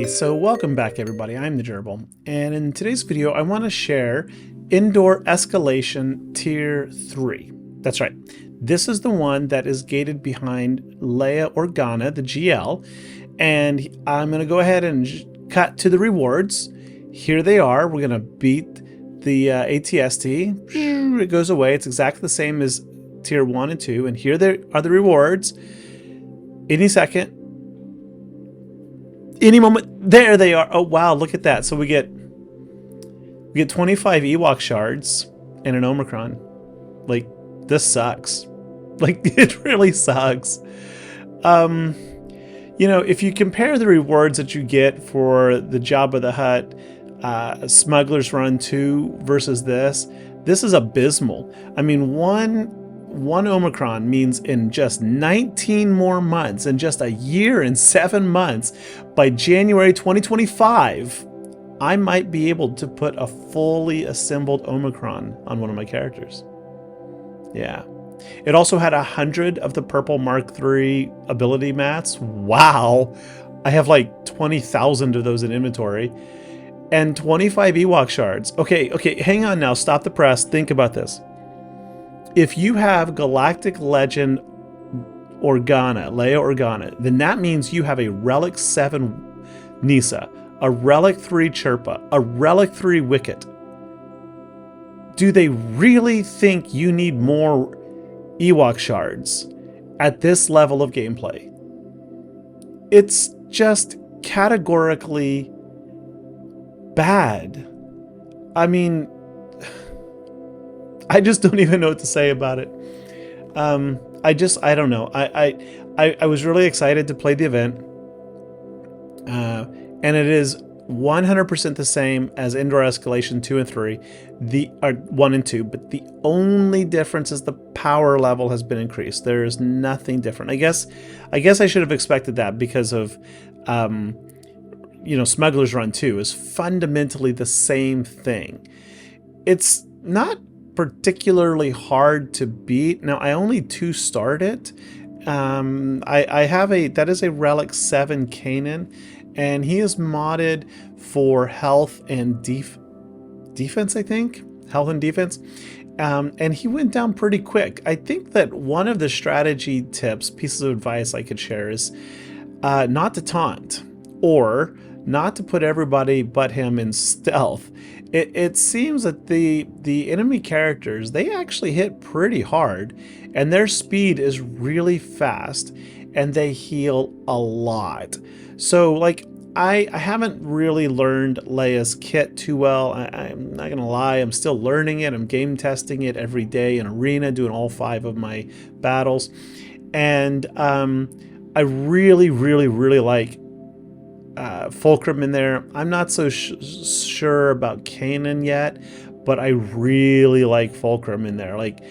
So welcome back everybody, I'm the Gerbil, and in today's video I want to share Endor Escalation Tier 3. That's right, this is the one that is gated behind Leia Organa, the GL, and I'm going to go ahead and cut to the rewards. Here they are. We're going to beat the ATST. It goes away. It's exactly the same as Tier 1 and 2, and here there are the rewards. Any second. Any moment. There they are. Oh wow, look at that. So we get 25 Ewok shards and an Omicron. Like, this sucks. Like, it really sucks. You know, if you compare the rewards that you get for the Jabba the Hutt Smuggler's Run 2 versus this is abysmal. I mean, one Omicron means in just 19 more months, in just a year and 7 months, by January 2025, I might be able to put a fully assembled Omicron on one of my characters. Yeah. It also had 100 of the purple Mark III ability mats. Wow. I have like 20,000 of those in inventory. And 25 Ewok shards. Okay, hang on now. Stop the press. Think about this. If you have Galactic Legend Organa, Leia Organa, then that means you have a Relic 7 Nisa, a Relic 3 Chirpa, a Relic 3 Wicket. Do they really think you need more Ewok shards at this level of gameplay? It's just categorically bad. I mean, I just don't even know what to say about it. I don't know. I was really excited to play the event. And it is 100% the same as Endor Escalation 2 and 3, 1 and 2, but the only difference is the power level has been increased. There is nothing different. I guess I should have expected that because of, you know, Smuggler's Run 2 is fundamentally the same thing. It's not particularly hard to beat. Now, I only 2-starred it. I have that is a Relic 7 Kanan, and he is modded for health and defense, I think. Health and defense. And he went down pretty quick. I think that one of the strategy tips, pieces of advice I could share is not to taunt, or not to put everybody but him in stealth. It seems that the enemy characters, they actually hit pretty hard, and their speed is really fast, and they heal a lot. So, like, I haven't really learned Leia's kit too well. I'm not gonna lie, I'm still learning it. I'm game testing it every day in Arena, doing all 5 of my battles, and I really like Fulcrum in there. I'm not so sure about Kanan yet, but I really like Fulcrum in there. Like,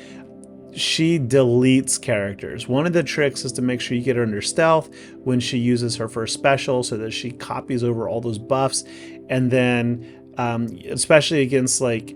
she deletes characters. One of the tricks is to make sure you get her under stealth when she uses her first special, so that she copies over all those buffs. And then especially against like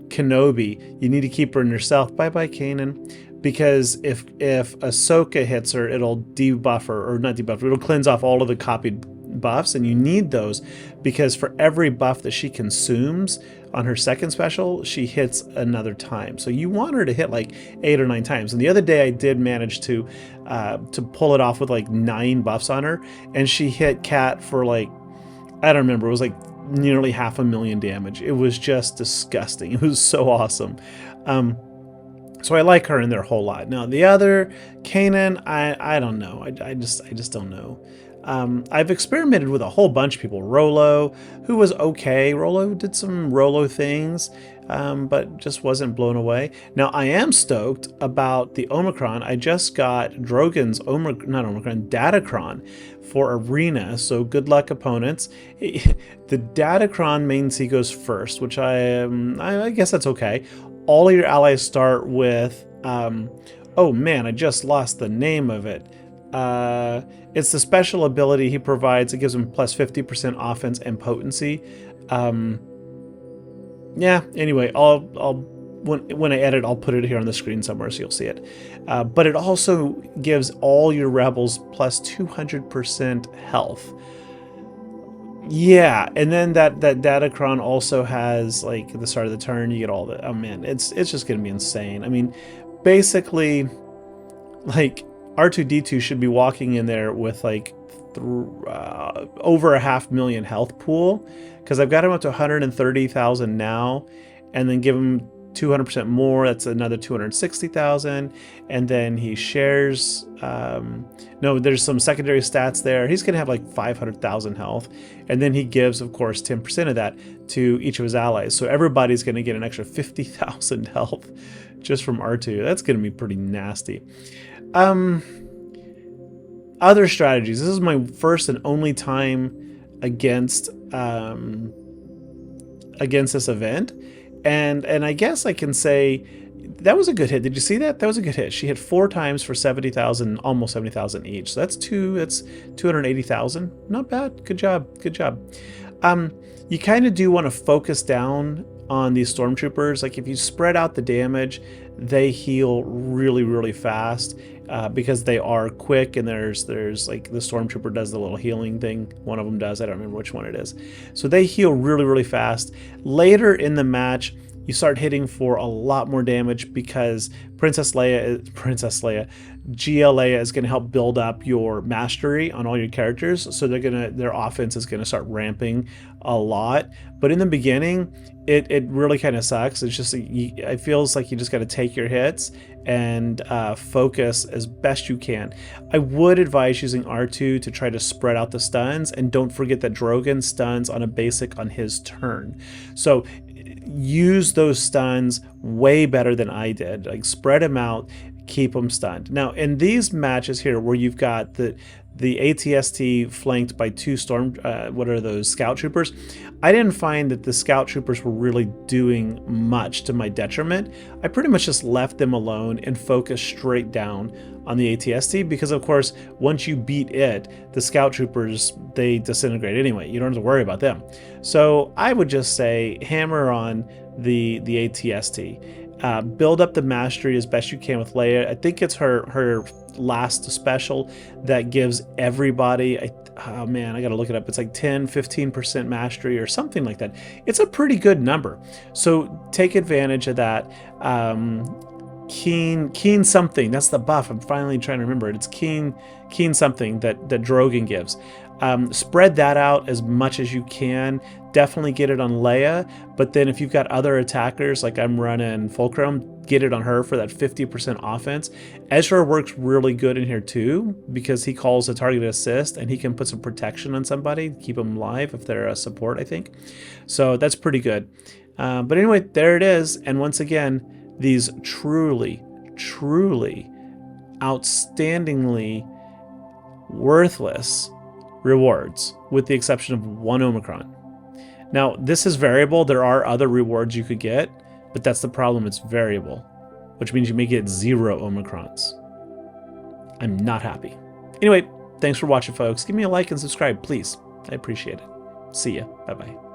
Kenobi, you need to keep her under stealth. Bye Kanan. Because if Ahsoka hits her, it'll debuff her, or not debuff her, it'll cleanse off all of the copied buffs, and you need those because for every buff that she consumes on her second special, she hits another time. So you want her to hit like 8 or 9 times. And the other day I did manage to pull it off with like 9 buffs on her, and she hit Cat for like, I don't remember, it was like nearly 500,000 damage. It was just disgusting. It was so awesome. So I like her in there a whole lot. Now the other Kanan, I don't know. I just don't know. I've experimented with a whole bunch of people. Rolo, who was okay. Rolo did some Rolo things, but just wasn't blown away. Now I am stoked about the Omicron. I just got Drogan's Datacron for Arena, so good luck opponents. The Datacron means he goes first, which I guess that's okay. All of your allies start with, oh man, I just lost the name of it. It's the special ability he provides. It gives him plus 50% offense and potency. Yeah, anyway, when I edit, I'll put it here on the screen somewhere so you'll see it. But it also gives all your rebels plus 200% health. Yeah, and then that Datacron also has, like, at the start of the turn, you get all the, oh man, it's just gonna be insane. I mean, basically, like, R2-D2 should be walking in there with like over a 500,000 health pool, because I've got him up to 130,000 now, and then give him 200% more, that's another 260,000, and then he shares, no, there's some secondary stats there. He's gonna have like 500,000 health, and then he gives, of course, 10% of that to each of his allies. So everybody's gonna get an extra 50,000 health just from R2. That's gonna be pretty nasty. Other strategies. This is my first and only time against this event. And I guess I can say that was a good hit. Did you see that? That was a good hit. She hit 4 times for 70,000, almost 70,000 each. So that's 280,000. Not bad. Good job. Good job. You kind of do want to focus down on these stormtroopers. Like, if you spread out the damage, they heal really, really fast, because they are quick, and there's like the stormtrooper does the little healing thing. One of them does. I don't remember which one it is. So they heal really, really fast. Later in the match, you start hitting for a lot more damage, because Princess Leia, GL Leia is going to help build up your mastery on all your characters. So their offense is going to start ramping a lot. But in the beginning, it really kind of sucks. It's just, it feels like you just got to take your hits and focus as best you can. I would advise using R2 to try to spread out the stuns, and don't forget that Drogan stuns on a basic on his turn. So use those stuns way better than I did. Like, spread them out, keep them stunned. Now, in these matches here where you've got the ATST flanked by 2 scout troopers, I didn't find that the scout troopers were really doing much to my detriment. I pretty much just left them alone and focused straight down on the ATST, because of course, once you beat it, the scout troopers, they disintegrate anyway. You don't have to worry about them. So I would just say hammer on the ATST. Build up the mastery as best you can with Leia. I think it's her last special that gives everybody, oh man, I gotta look it up. It's like 10-15% mastery or something like that. It's a pretty good number. So take advantage of that. Keen something, that's the buff. I'm finally trying to remember it. It's keen something that Drogan gives. Spread that out as much as you can. Definitely get it on Leia, but then if you've got other attackers, like I'm running Fulcrum, get it on her for that 50% offense. Ezra works really good in here too, because he calls a targeted assist, and he can put some protection on somebody, keep them alive if they're a support, I think. So that's pretty good. But anyway, there it is. And once again, these truly, truly outstandingly worthless rewards, with the exception of 1 Omicron. Now, this is variable. There are other rewards you could get, but that's the problem. It's variable, which means you may get 0 Omicrons. I'm not happy. Anyway, thanks for watching, folks. Give me a like and subscribe, please. I appreciate it. See ya. Bye-bye.